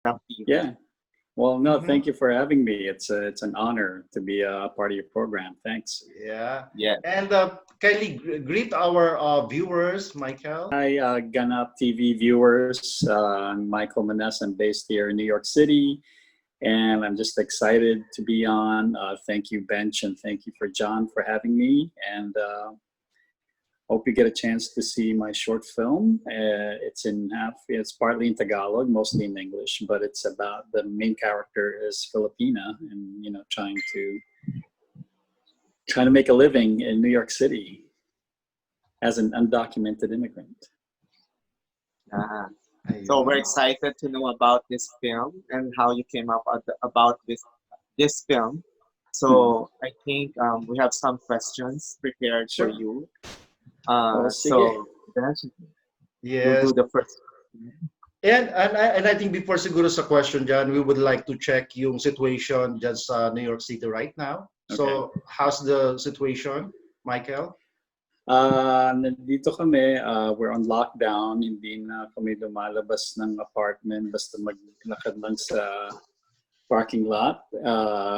Ganap TV. Yeah. Well, no, Mhm. thank you for having me. It's an honor to be a part of your program. Thanks. Yeah. Yeah. And kindly greet our viewers, Michael. Hi, Ganap TV viewers. I'm Michael Manese. I'm based here in New York City, and I'm just excited to be on. Thank you, Bench, and thank you for John for having me. And hope you get a chance to see my short film. It's partly in Tagalog, mostly in English, but it's about the main character is Filipina, and trying to make a living in New York City as an undocumented immigrant. Uh, so we're Ayun. excited to know about this film and how you came up about this film. Mhm. So I think we have some questions prepared for Sure. you. Well, sige. So Benj, you Yes. do the first. And I think before siguro sa question dyan, we would like to check yung situation dyan sa New York City right now. Okay. So, how's the situation, Michael? Nandito kami, we're on lockdown, hindi na kami lumalabas ng apartment, basta maglakad lang sa parking lot.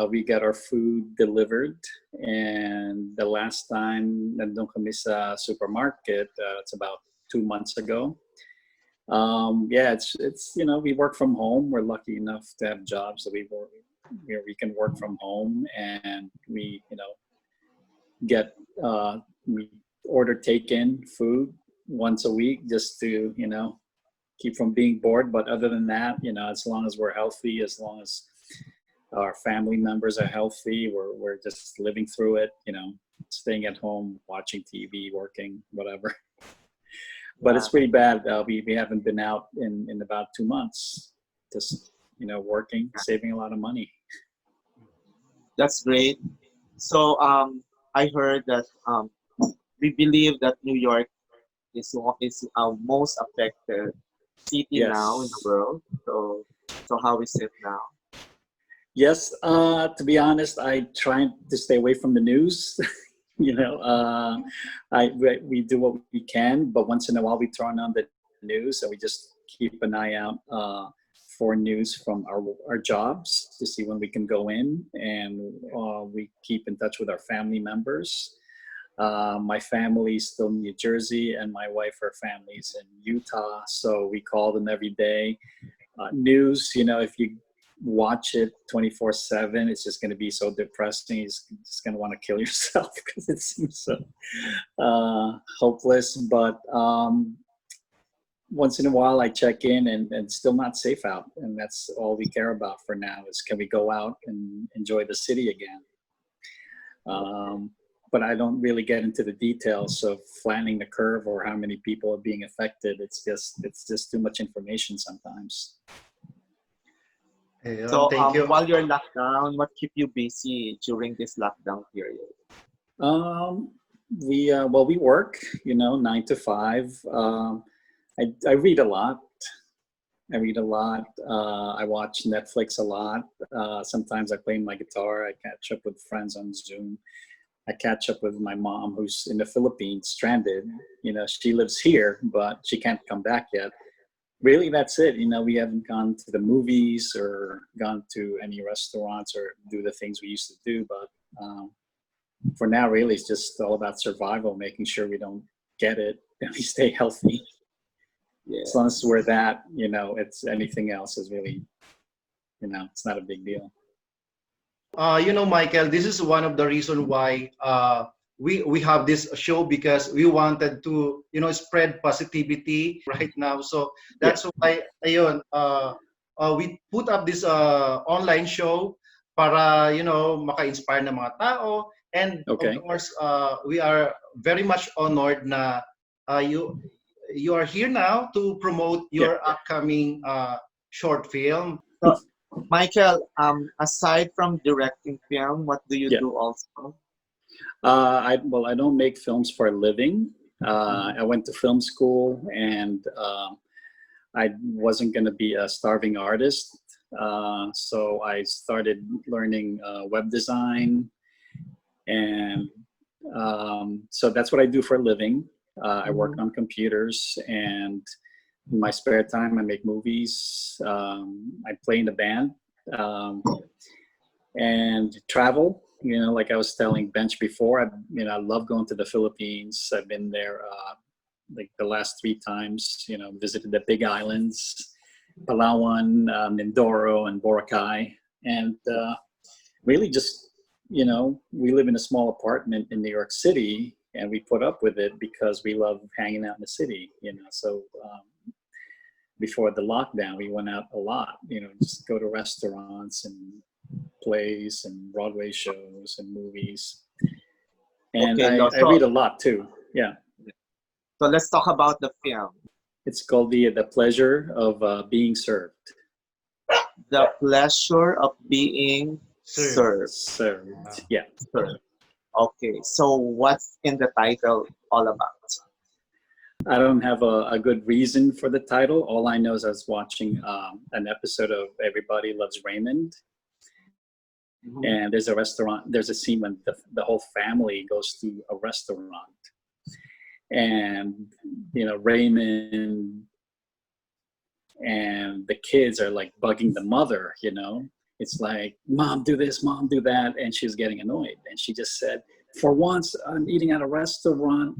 We got our food delivered, and the last time nandun kami sa supermarket, it's about 2 months ago. Yeah, it's we work from home. We're lucky enough to have jobs that where we can work from home, and we get we order take-in food once a week just to keep from being bored. But other than that, as long as we're healthy, as long as our family members are healthy, we're just living through it. Staying at home, watching TV, working, whatever. But Yeah, it's pretty bad. We haven't been out in about 2 months. Just working, saving a lot of money. that's great. So I heard that we believe that New York is our most affected city now in the Yes. world. So how is it now? Yes, to be honest, I try to stay away from the news. you know, uh, we do what we can, but once in a while we turn on the news and we just keep an eye out for news from our jobs to see when we can go in, and we keep in touch with our family members. My family's still in New Jersey, and my wife, her family's in Utah, so we call them every day. News, if you watch it 24/7, it's just going to be so depressing. You're just going to want to kill yourself because it seems so hopeless. But once in a while I check in, and still not safe out, and that's all we care about for now is can we go out and enjoy the city again. But I don't really get into the details of flattening the curve or how many people are being affected. It's just too much information sometimes. Ayun, So thank you. while you're locked down, what keep you busy during this lockdown period? Um, we work, 9 to 5. I read a lot. I watch Netflix a lot. Sometimes I play my guitar. I catch up with friends on Zoom. I catch up with my mom, who's in the Philippines, stranded. She lives here, but she can't come back yet. Really, that's it. We haven't gone to the movies or gone to any restaurants or do the things we used to do. But for now, really, it's just all about survival, making sure we don't get it and we stay healthy. As long as Yes. we're that, it's anything else is really, it's not a big deal. Michael, this is one of the reason why we have this show because we wanted to spread positivity right now. So Yeah. that's why ayun, we put up this online show para maka-inspire ng mga tao, and of Okay. course we are very much honored na you are here now to promote Yeah. your upcoming short film. So Michael, aside from directing film, what do you Yeah. do also? I don't make films for a living. I went to film school, and I wasn't going to be a starving artist. So I started learning web design, and so that's what I do for a living. I work on computers, and in my spare time, I make movies. I play in a band um, and travel. You know, like I was telling Bench before, I love going to the Philippines. I've been there like the last 3 times. You know, visited the Big Islands, Palawan, Mindoro, and Boracay, and really just we live in a small apartment in New York City, and we put up with it because we love hanging out in the city. So before the lockdown, we went out a lot. Just go to restaurants and plays and Broadway shows and movies. And Okay, no, I read a lot too. Yeah. so let's talk about the film. It's called The Pleasure of Being Served. The pleasure of being served. Served. Yeah. Served. Okay, so what's in the title all about? I don't have a good reason for the title. All I know is I was watching an episode of Everybody Loves Raymond. Mhm. And there's a restaurant, there's a scene when the whole family goes to a restaurant. And, Raymond and the kids are like bugging the mother, It's like, Mom, do this, Mom, do that. And she was getting annoyed. And she just said, for once, I'm eating at a restaurant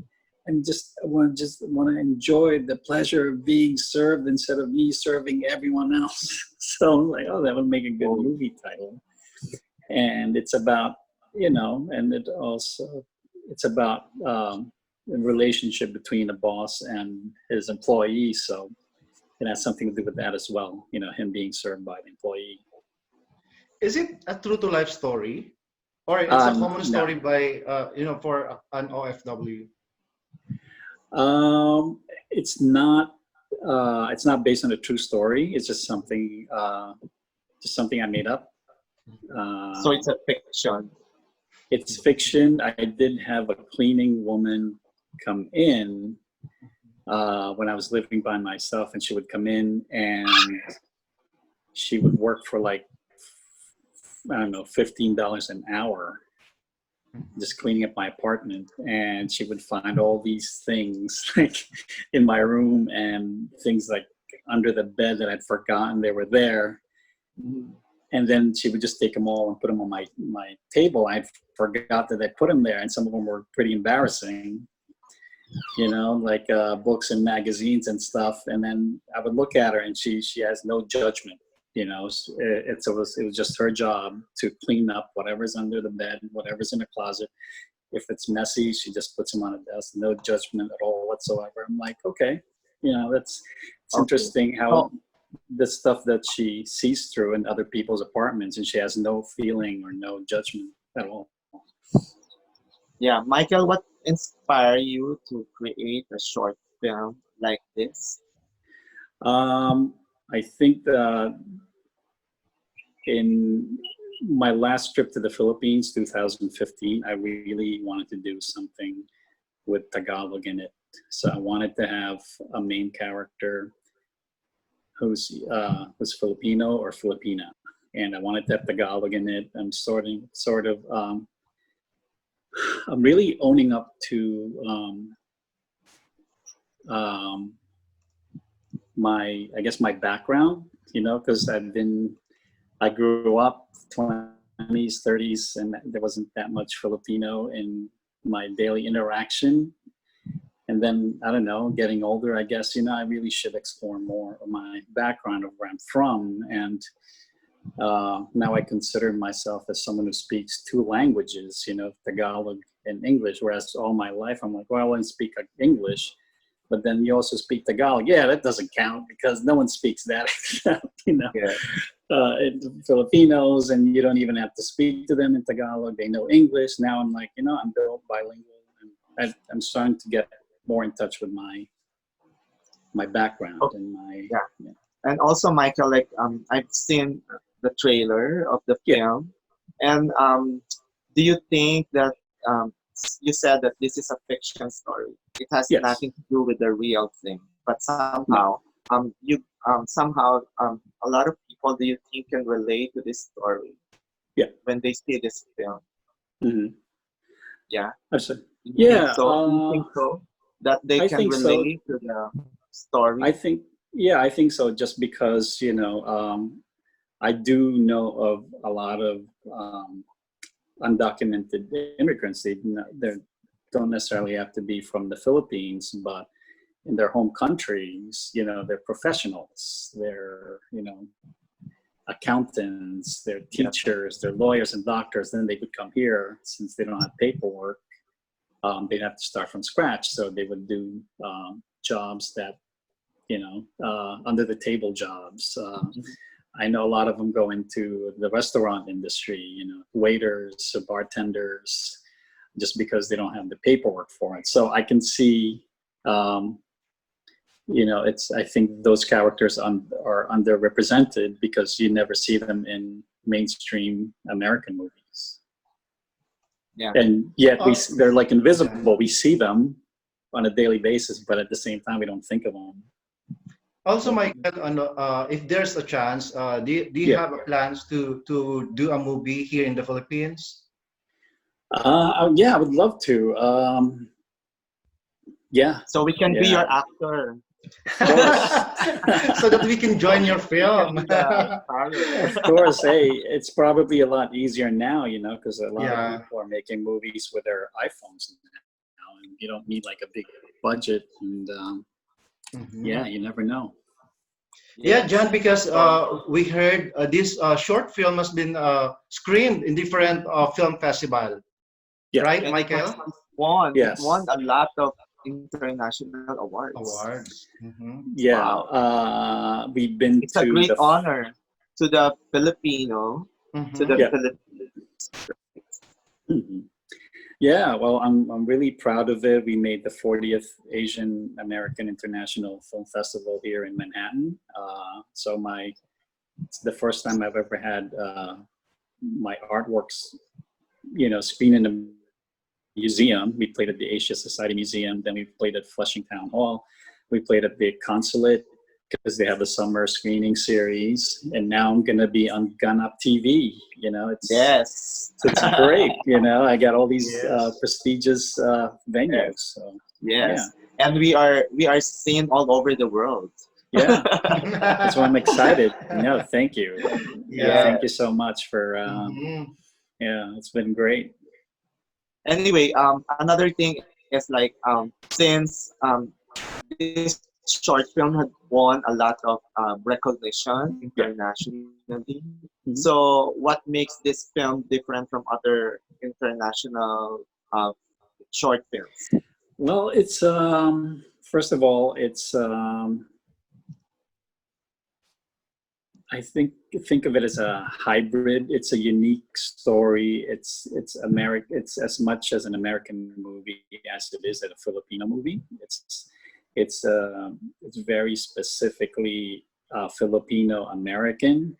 and I want to enjoy the pleasure of being served instead of me serving everyone else. So I'm like, oh, that would make a good movie title. And it's about, and it's about the relationship between a boss and his employee. So it has something to do with that as well, him being served by the employee. Is it a true to life story, or it's a common No. story by for an OFW? It's not based on a true story. It's just something I made up. So it's a fiction. It's fiction. I did have a cleaning woman come in when I was living by myself, and she would come in and she would work for like, I don't know, $15 an hour, just cleaning up my apartment. And she would find all these things like in my room and things like under the bed that I'd forgotten they were there. And then she would just take them all and put them on my table. I forgot that I put them there, and some of them were pretty embarrassing, like books and magazines and stuff. And then I would look at her, and she has no judgment. It was just her job to clean up whatever's under the bed, whatever's in the closet. If it's messy, she just puts them on a desk, no judgment at all whatsoever. I'm like, okay, it's interesting how the stuff that she sees through in other people's apartments, and she has no feeling or no judgment at all. Yeah, Michael, what inspired you to create a short film like this? I think that in my last trip to the Philippines, 2015, I really wanted to do something with Tagalog in it. So I wanted to have a main character who's Filipino or Filipina, and I wanted to have Tagalog in it. I'm I'm really owning up to my background, because I grew up 20s, 30s, and there wasn't that much Filipino in my daily interaction. And then, I don't know, getting older, I guess, I really should explore more of my background of where I'm from. And now I consider myself as someone who speaks 2 languages, Tagalog and English, whereas all my life I'm like, well, I speak English, but then you also speak Tagalog. Yeah, that doesn't count because no one speaks that, Filipinos, and you don't even have to speak to them in Tagalog. They know English. Now I'm like, I'm built bilingual, and I'm starting to get more in touch with my background and my And also, Michael, like I've seen the trailer of the film, and do you think that you said that this is a fiction story? It has nothing to do with the real thing, but somehow you somehow a lot of people, do you think, can relate to this story? When they see this film. Mm-hmm. Yeah. Absolutely. So you think so? That they can relate to the story? I think Yeah, I think so. Just because I do know of a lot of undocumented immigrants. They don't necessarily have to be from the Philippines, but in their home countries, they're professionals. They're accountants. They're Yeah. teachers. They're lawyers and doctors. Then they would come here since they don't have paperwork. They'd have to start from scratch. So they would do jobs that under the table jobs. I know a lot of them go into the restaurant industry, waiters, bartenders, just because they don't have the paperwork for it. So I can see, I think those characters are underrepresented because you never see them in mainstream American movies. Yeah. And yet they're like invisible. Yeah. We see them on a daily basis, but at the same time, we don't think of them. Also, Michael, if there's a chance, do you have plans to do a movie here in the Philippines? Yeah, I would love to. Yeah. So we can be your actor. So that we can join your film. Of course. Hey, it's probably a lot easier now, because a lot of people are making movies with their iPhones now, and you don't need like a big budget. And yeah, you never know. Yeah, John, because we heard this short film has been screened in different film festival. Yeah. Right, And Michael? It won a lot of international awards. Yeah. Wow. We've been It's a great honor to the Filipino, to the Philippines. Yeah, well, I'm really proud of it. We made the 40th Asian American International Film Festival here in Manhattan. So it's the first time I've ever had my artworks, screened in a museum. We played at the Asia Society Museum, then we played at Flushing Town Hall. We played at the Consulate because they have a summer screening series, and now I'm gonna be on Ganap TV. It's great. I got all these prestigious venues. So, and we are seen all over the world. Yeah, that's why I'm excited. No, thank you. Thank you so much for. It's been great. Anyway, another thing is like since this short film had won a lot of recognition internationally. So what makes this film different from other international short films? Well, it's first of all, it's I think of it as a hybrid. It's a unique story. It's as much as an American movie as it is a Filipino movie. It's very specifically Filipino American.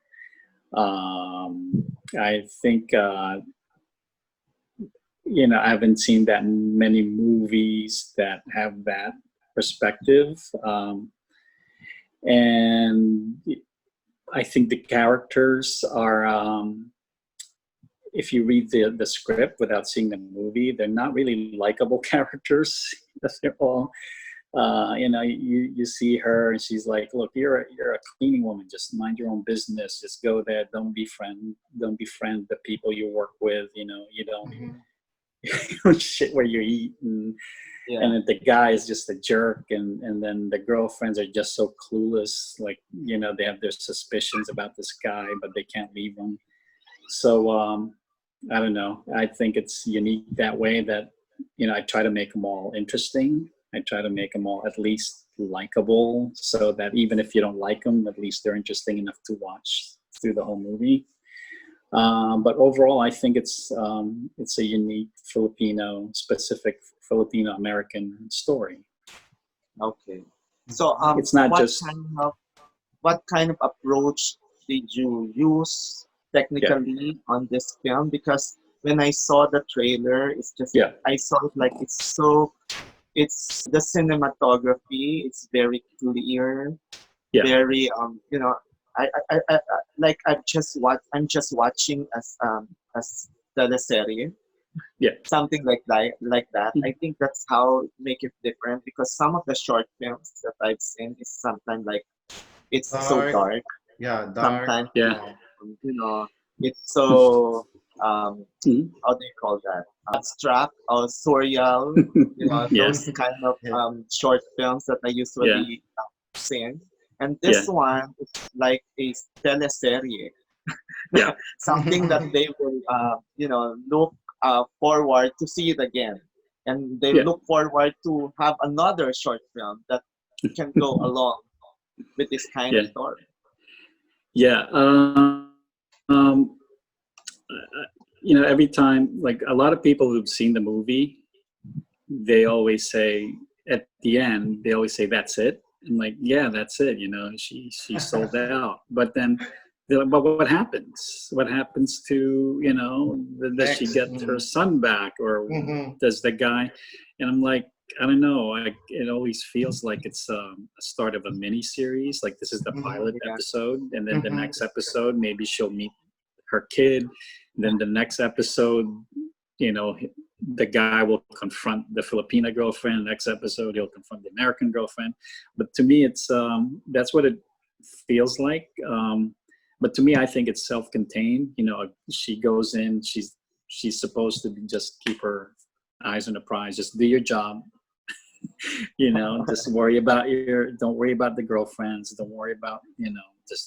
I think I haven't seen that many movies that have that perspective, and I think the characters are. If you read the script without seeing the movie, they're not really likable characters. They're all. You see her and she's like, look, you're a cleaning woman, just mind your own business, just go there, don't befriend the people you work with, you don't shit where you eat, and then the guy is just a jerk, and then the girlfriends are just so clueless, like they have their suspicions about this guy but they can't leave him. So I don't know, I think it's unique that way, that I try to make them all interesting. I try to make them all at least likable, so that even if you don't like them, at least they're interesting enough to watch through the whole movie. But overall, I think it's a unique specific Filipino American story. Okay, so it's not what kind of approach did you use technically on this film? Because when I saw the trailer, it's just I saw it like it's the cinematography. It's very clear, very I like I'm just watching as teleserye, something like that. I think that's how make it different, because some of the short films that I've seen is sometimes like It's so Dark. dark. Yeah, dark. Sometimes, Yeah. you know, it's so Mhm. how do you call that? Abstract or surreal. Yeah. Those kind of Yeah. short films that I Yeah. usually sing. And this Yeah. one is like a teleserie, Yeah. something that they will, look forward to see it again, and they Yeah. look forward to have another short film that can go along with this kind of Yeah. story. Yeah. Every time, like a lot of people who've seen the movie, they always say at the end, they always say, "That's it." And like, yeah, that's it. She sold out. But then, they're like, but what happens? What happens to Does she Next. get her son back, or Mm-hmm. does the guy? And I'm like, I don't know. It always feels like it's a start of a mini series. Like this is the Mm-hmm. pilot Yeah. episode, and then the Mm-hmm. next episode maybe she'll meet her kid. And then the next episode, you know, the guy will confront the Filipina girlfriend. Next episode, he'll confront the American girlfriend. But to me, it's that's what it feels like. But to me, I think it's self-contained. She goes in. She's supposed to just keep her eyes on the prize. Just do your job. Just don't worry about the girlfriends. Don't worry about just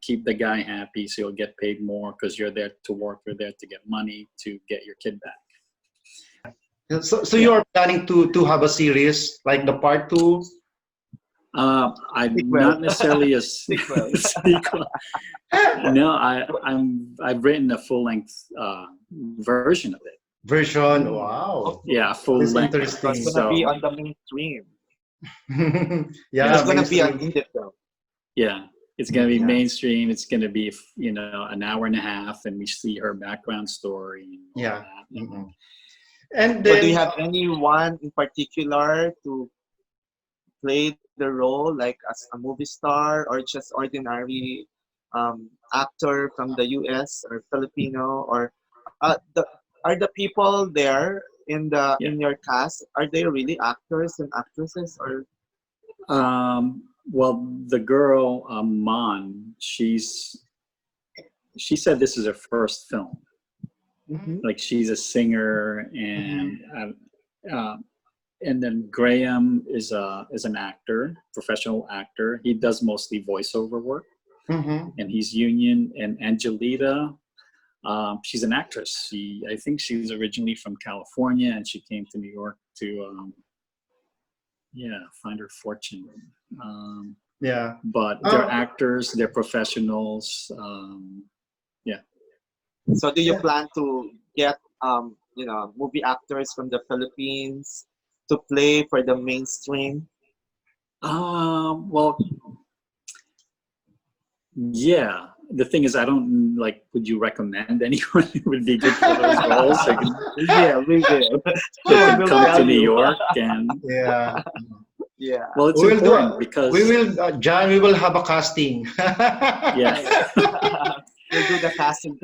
keep the guy happy so you'll get paid more because you're there to work. You're there to get money to get your kid back. So you Yeah. are planning to have a series like the part two? I'm Sequel. not necessarily a Sequel. sequel. No, I've written a full length version of it. Version. Mm. Wow, Yeah, full that's length. So it's interesting. gonna be So on the mainstream. It's Yeah, gonna be an mainstream. indie film. yeah, it's gonna be Yeah. mainstream. It's gonna be an hour and a half, and we see her background story and all Yeah. that. Mm-mm. And So do you then have anyone in particular to play the role, like as a movie star or just ordinary actor from the U.S. or Filipino, or are the people there Yeah. in your cast, are they really actors and actresses, or Well, the girl Mon, she said this is her first film. Mhm. Like she's a singer, and then Graham is an actor, professional actor. He does mostly voiceover work, mhm. and he's union. And Angelita, she's an actress. I think she was originally from California, and she came to New York to find her fortune. Yeah. But they're Oh, actors, they're professionals. Yeah. so do you yeah. plan to get movie actors from the Philippines to play for the mainstream? Well, yeah. The thing is, I don't like. Would you recommend anyone who would be good for those roles? We will. They Sure, can we'll come to tell New you. York, and Yeah. Yeah. well, it's We will do. important We because will, John. We will have a casting. yeah. We'll do the casting.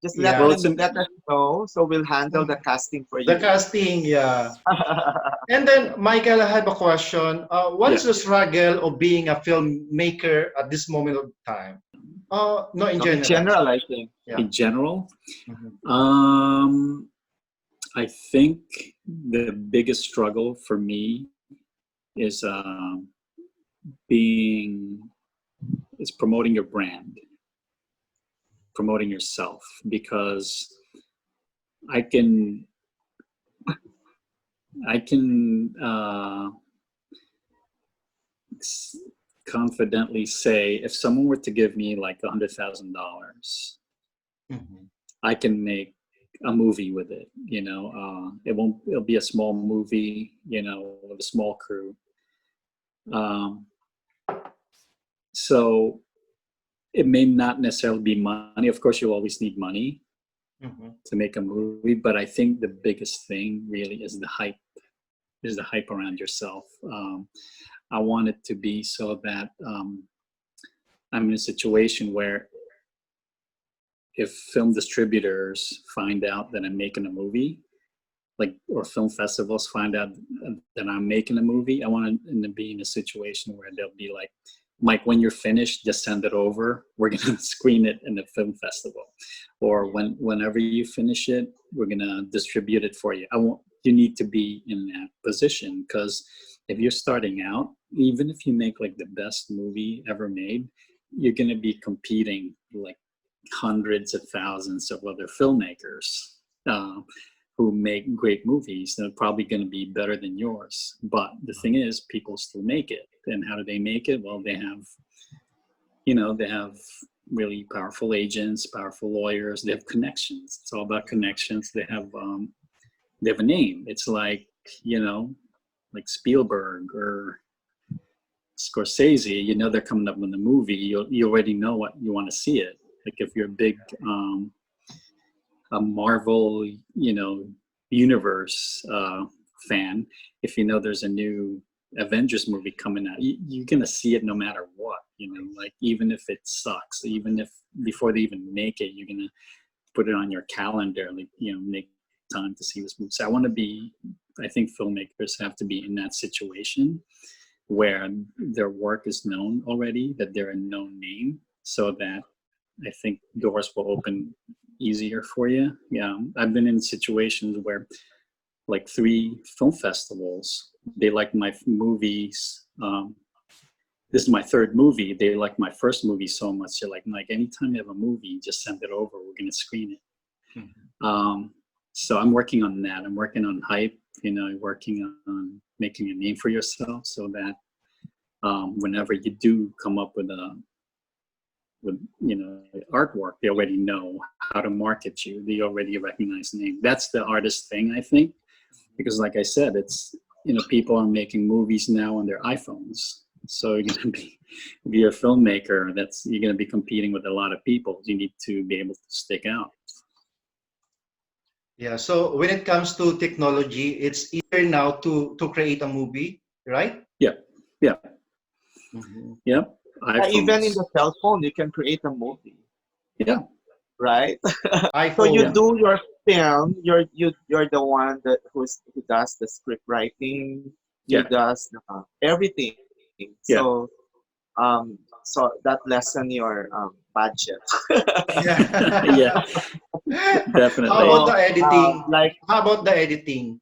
Just let Well, Yeah. it's them let us know, so we'll handle the casting for The you. casting. Yeah. And then, Michael, I have a question. What yeah. is the struggle of being a filmmaker at this moment of time? No, in No, in general. general, I think. Yeah. In general, Mhm. I think the biggest struggle for me is being is promoting your brand, promoting yourself, because I can I can confidently say if someone were to give me like $100,000, Mhm. I can make a movie with it. It'll be a small movie, with a small crew. Um, so it may not necessarily be money. Of course, you always need money Mhm. to make a movie, but I think the biggest thing really is the hype around yourself. I want it to be so that I'm in a situation where if film distributors find out that I'm making a movie, or film festivals find out that I'm making a movie, I want to be in a situation where they'll be like, Mike, when you're finished, just send it over. We're gonna screen it in the film festival, or whenever you finish it, we're gonna distribute it for you. I want you need to be in that position, because if you're starting out, even if you make like the best movie ever made, you're gonna be competing like hundreds of thousands of other filmmakers who make great movies. They're probably going to be better than yours. But the thing is, people still make it. And how do they make it? Well, they have, they have really powerful agents, powerful lawyers. They have connections. It's all about connections. They have a name. It's like, like Spielberg or Scorsese. They're coming up with a movie. You already know what you want to see it. Like if you're a big a Marvel, universe fan, if there's a new Avengers movie coming out, you're gonna see it no matter what. Like even if it sucks, even if before they even make it, you're gonna put it on your calendar, like make time to see this movie. So I think filmmakers have to be in that situation where their work is known already, that they're a known name, so that I think doors will open easier for you. Yeah, I've been in situations where like 3 film festivals, they like my movies. This is my 3rd movie. They like my first movie so much. They're like, Mike, anytime you have a movie, just send it over. We're going to screen it. Mm-hmm. So I'm working on that. I'm working on hype, working on making a name for yourself, so that whenever you do come up with artwork, they already know how to market you. They already recognize the name. That's the artist thing, I think, because like I said, it's people are making movies now on their iPhones. So you're gonna be, if you're a filmmaker, you're gonna be competing with a lot of people. You need to be able to stick out. Yeah. So when it comes to technology, it's easier now to create a movie, right? Yeah. Yeah. Mm-hmm. Yep. Even in iPhones. the cell phone, you can create a movie, Yeah. right? So you iPhone. do your film. You're the one who does the script writing. You Yeah. does everything. Yeah. So that lessen your budget. Yeah. Yeah. How Definitely. about So the editing? like How about the editing?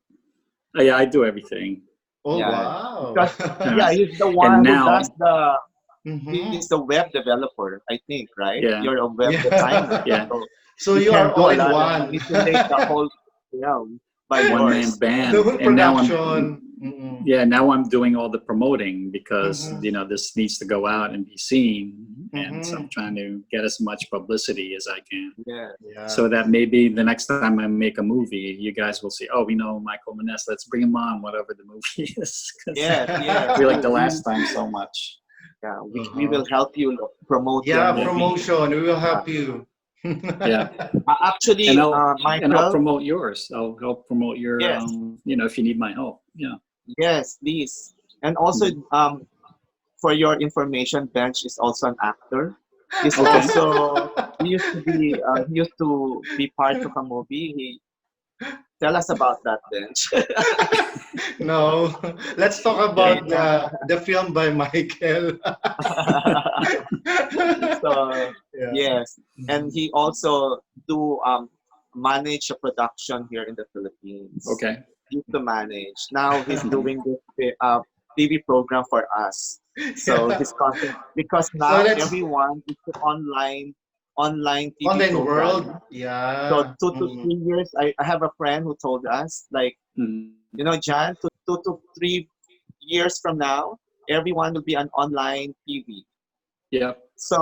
Yeah, I do everything. Oh, yeah, wow. because Yeah. yeah, he's the And one who does now, Mm-hmm. he's the web developer, I think, right? yeah, You're a web Yeah. designer, yeah, so So you you can are do all a in lot of one. manipulate the whole film by one man yours. The band. whole And now production. Mm-mm. now I'm doing all the promoting, because Mm-hmm. this needs to go out and be seen, and so I'm Mm-hmm. trying to get as much publicity as I can, Yeah. Yeah. so that maybe the next time I make a movie, you guys will see, oh, we know Michael Manese, let's bring him on, whatever the movie is, because Yes, yes. we like the last time so much. Yeah, we Uh-huh. will help you promote your Yeah, Yeah, movie. promotion. We will Uh, help you. yeah. actually, And I'll Michael, promote yours. I'll help promote your yes, if you need my help. Yeah. yes, please. And also, Mhm. for your information, Bench is also an actor. He's Okay. also he used to be part of a movie. He tell us about that, Bench. No, let's talk Yeah. about the film by Michael. So Yeah. yes, and Mhm. he also do manage a production here in the Philippines. Okay. He used to manage. Now he's doing this TV program for us. So Yeah. his content, because So now let's everyone is the online TV online world. programming. So Yeah. 2 to 3 years, I have a friend who told us, like, Mhm. John, 2 to 3 years from now, everyone will be on online TV. Yep. So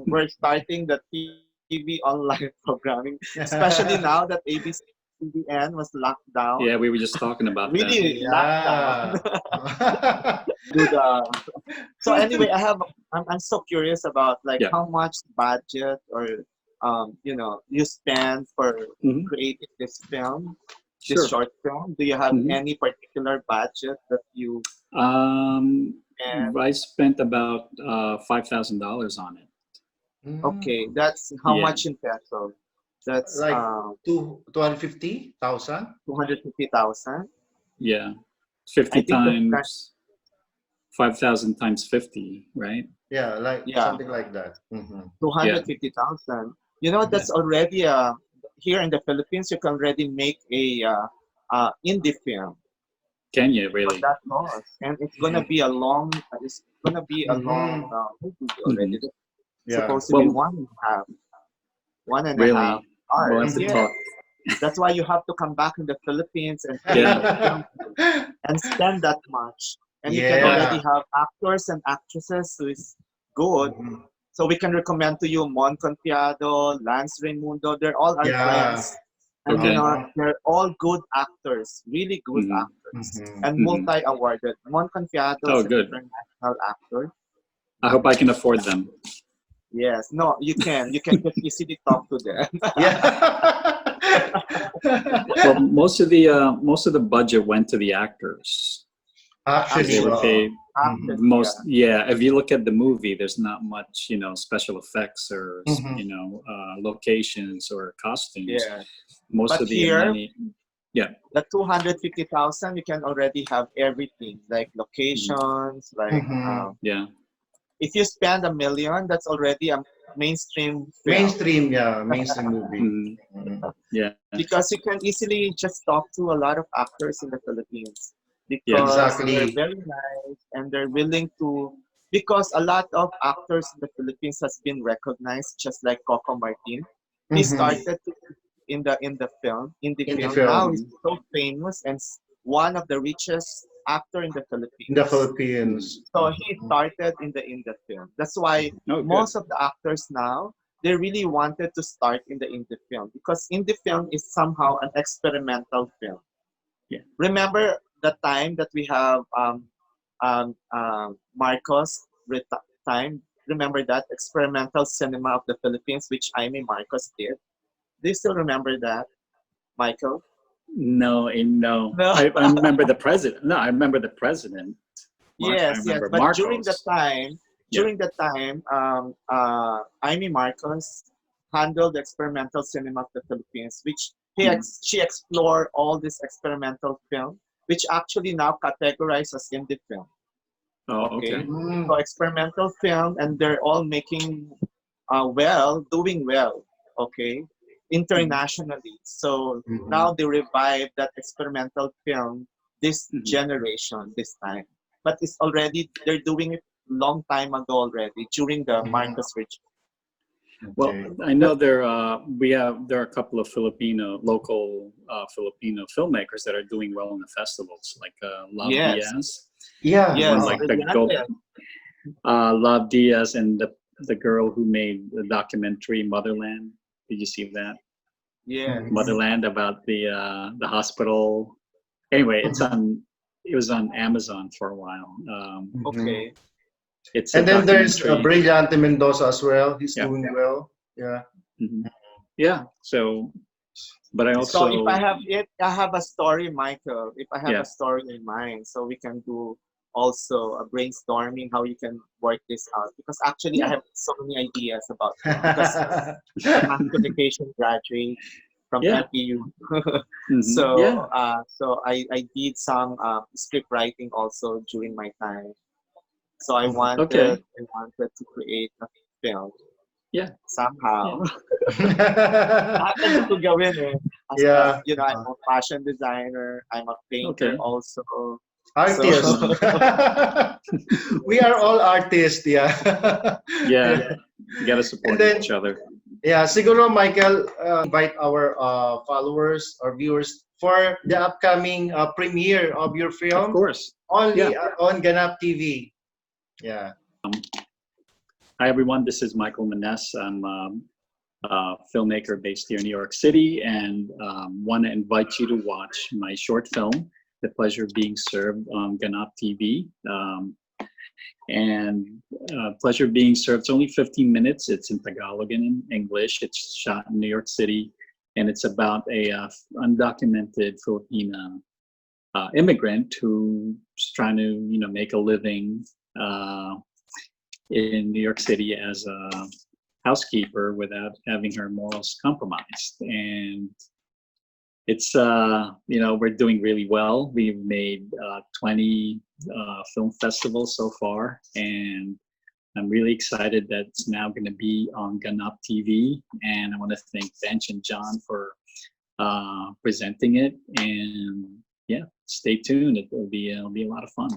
we're starting the TV online programming, especially now that ABCBN was locked down, Yeah, we were just talking about that. really locked down. Yeah. Do the So anyway, I'm so curious about like Yeah. how much budget or you spend for Hmm. creating this film, this Sure. short film. Do you have Hmm. any particular budget that you Um, and I spent about $5,000 on it. okay, Mm, that's how Yeah. much in pesos? That's like 250,000. 250,000. Yeah. 50 I think that's times 5,000 times 50, right? Yeah, like Yeah, something like that. Yeah. 250,000. You know, Yeah. that's already here in the Philippines. You can already make a indie film Can you for really? that cost, and it's gonna be a long. It's gonna be a long Mm-hmm. movie Hmm. already. It's Yeah. supposed to be Well, one and a half really, we'll have hours. to Mm-hmm. Yeah, talk. that's why you have to come back in the Philippines and create Yeah. a film and spend that much. And you can Yeah. already Yeah. have actors and actresses who is good. Mhm. So we can recommend to you Mon Confiado, Lance Raimundo. They're all our Yeah. friends. And you Okay. know, Uh-huh. they're all good actors, really good Hmm. actors. Mhm. And Hmm. multi-awarded. Mon Confiado Oh, is an good. international actor. I hope I can afford them. Yes. No, you can. You can just easily talk to them. Yeah. Well, most of the budget went to the actors because they Actually, were Actually, paid mhm. actually, most. yeah. Yeah, if you look at the movie, there's not much, special effects or Mhm. locations or costumes. Yeah. Most But of the here, money. Yeah. the 250,000, you can already have everything like Mhm. locations, like Mhm. Yeah. if you spend 1 million, that's already a mainstream film Mainstream, yeah, mainstream movie. Mhm. Mhm. Yeah. because you can easily just talk to a lot of actors in the Philippines Yeah. because they're Exactly. very nice and they're willing to because a lot of actors in the Philippines has been recognized just like Coco Martin. He Mhm. started in the In the film. Now he's film, Mhm. so famous and one of the richest actor in the in the Philippines. Mhm. Philippines. So he started in the film. That's why Oh, good. most of the actors now they really wanted to start in the indie film because indie film is somehow an experimental film. Yeah. Remember the time that we have Marcos time? Remember that experimental cinema of the Philippines, which Jaime Marcos did? Do you still remember that, Michael? No, no. No. I remember the president. No, I remember the president. Mark. I Yes, yes. remember But Marcos. Yeah. during the time, Amy Marcos handled the experimental cinema of the Philippines, which Mhm. she explored all this experimental film, which actually now categorized as indie film. Oh, Okay, okay. so Mm. experimental film, and they're all making doing well. Okay, Mhm. internationally. So now Mhm. they revive that experimental film this Mhm. generation this time, but it's already they're doing it long time ago already during the Mhm. Marcos regime. Well, Okay. I know there are a couple of local Filipino filmmakers that are doing well in the festivals, like Love Yes, Diaz. He Yeah. won yes, like Wow. the gold. brilliant. Love Diaz and the girl who made the documentary Motherland. Did you see that? Yes, Mhm. Motherland about the hospital. Anyway, Mhm. it was on Amazon for a while. Mhm. okay. It's a And then there's documentary. Brillante Mendoza as well. He's Yeah. doing well. Yeah. Hmm. Yeah. So, but I So if I also, have it, I have a story, Michael. If I have a yeah. story in mind, so we can do also a brainstorming how you can work this out. Because actually, I Yeah. have so many ideas about it. Because I'm a communication graduate from Yeah. FEU, Hmm. so Yeah. I did some script writing also during my time. So Okay. I wanted to create a film Yeah. Yeah. somehow. Natin ko gawin eh. As a, Yeah. you know, I'm a fashion designer. I'm a painter Okay. also. So, Artist. Hmm. We are all artists, yeah. Yeah. yeah, You got to And support then, each other. yeah, siguro, Michael, invite our followers or viewers for the upcoming premiere of your Of film course. Yeah. only on Ganap TV. Yeah. Hi, everyone. This is Michael Manese. I'm a filmmaker based here in New York City and want to invite you to watch my short film, The Pleasure of Being Served on Ganap TV. And Pleasure of Being Served, it's only 15 minutes. It's in Tagalog and in English. It's shot in New York City. And it's about a undocumented Filipina immigrant who's trying to, make a living in New York City as a housekeeper without having her morals compromised. And it's, we're doing really well. We've made 20 film festivals so far, and I'm really excited that it's now going to be on Ganap TV, and I want to thank Bench and John for presenting it. And yeah, stay tuned. It'll be a lot of fun.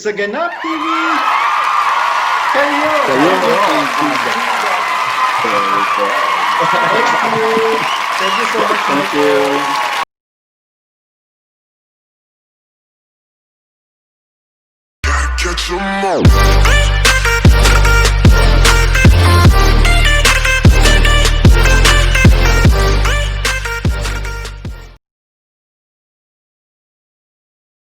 Sa Ganap TV, kayo! Thank you! Thank you so much. Thank you. Catch 'em all.